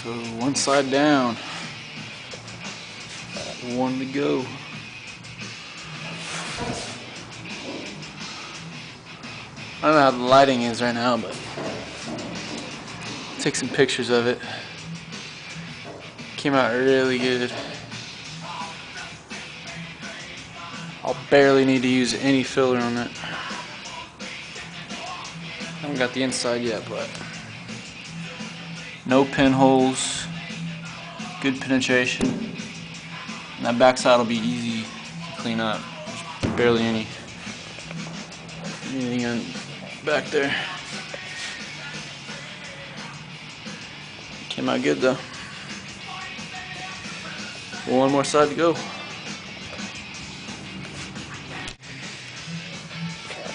So one side down, one to go. I don't know how the lighting is right now, but take some pictures of it. Came out really good. I'll barely need to use any filler on it. Haven't got the inside yet, but no pinholes, good penetration. And that backside will be easy to clean up. There's barely anything on back there. Came out good though. One more side to go.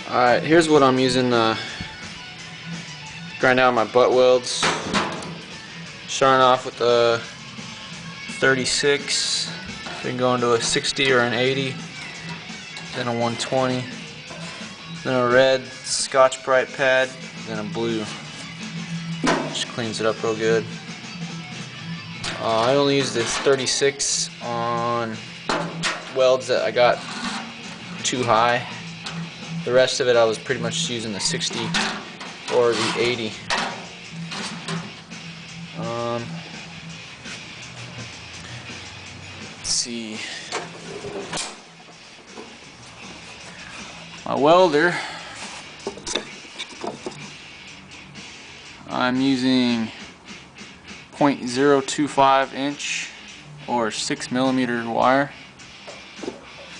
Alright, here's what I'm using to grind out my butt welds. Starting off with a 36, then going to a 60 or an 80, then a 120, then a red Scotch-Brite pad, then a blue. Just cleans it up real good. I only use this 36 on welds that I got too high. The rest of it I was pretty much using the 60 or the 80. Let's see. My welder, I'm using 0.025 inch or 6mm wire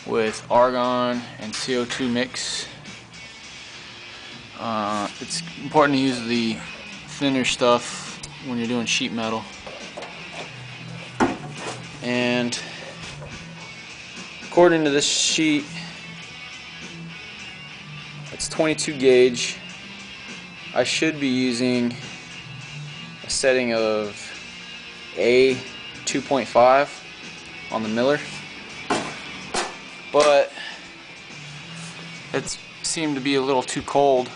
with argon and CO2 mix. It's important to use the thinner stuff when you're doing sheet metal. And according to this sheet, it's 22 gauge. I should be using a setting of A 2.5 on the miller, but it seemed to be a little too cold.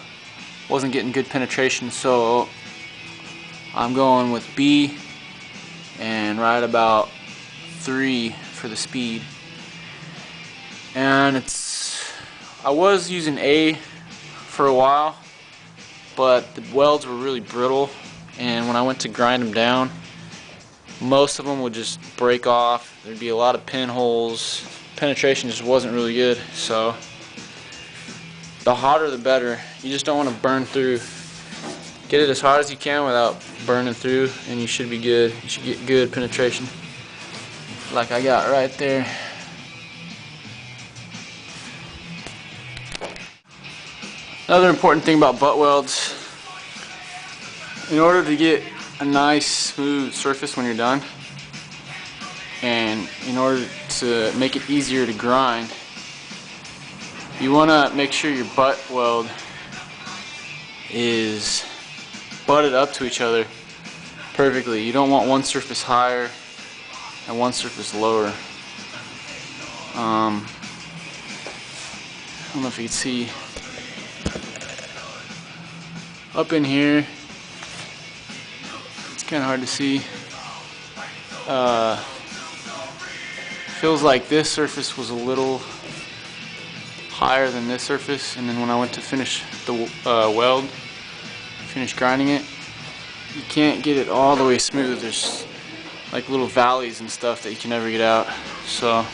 Wasn't getting good penetration, so I'm going with B and right about 3 for the speed. And I was using A for a while, but the welds were really brittle, and when I went to grind them down, most of them would just break off. There'd be a lot of pinholes. Penetration just wasn't really good, so the hotter the better. You just don't want to burn through. Get it as hot as you can without burning through, and you should be good. You should get good penetration like I got right there. Another important thing about butt welds, in order to get a nice smooth surface when you're done, and in order to make it easier to grind, you want to make sure your butt weld is butted up to each other perfectly. You don't want one surface higher and one surface lower. I don't know if you can see up in here. It's kind of hard to see. Feels like this surface was a little higher than this surface, and then when I went to finish the weld, finish grinding it, you can't get it all the way smooth. There's like little valleys and stuff that you can never get out. So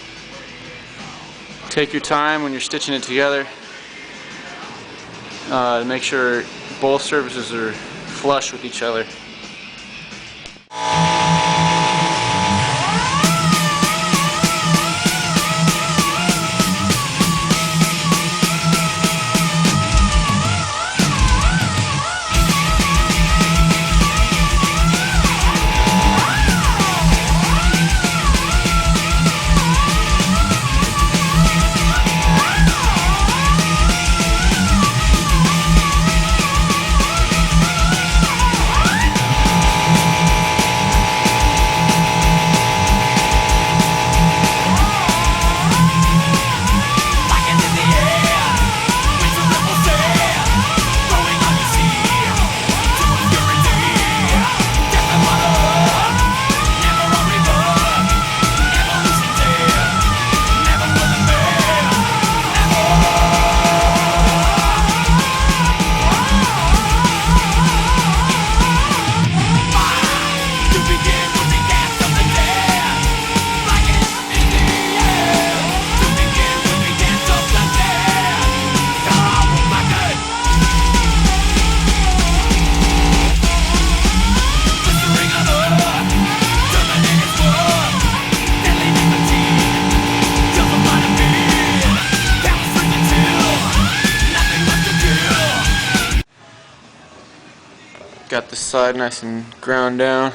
take your time when you're stitching it together to make sure both surfaces are flush with each other. got the side nice and ground down.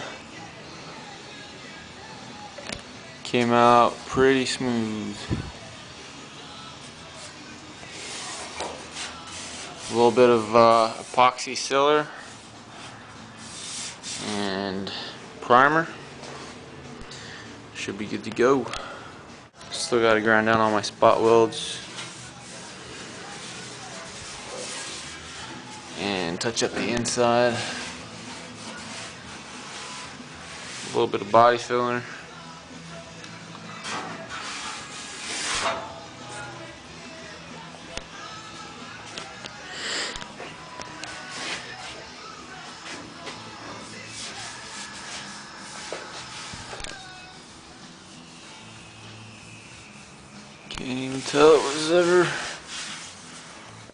Came out pretty smooth. A little bit of epoxy sealer and primer. Should be good to go. Still got to grind down all my spot welds and touch up the inside. A little bit of body filler. Can't even tell it was ever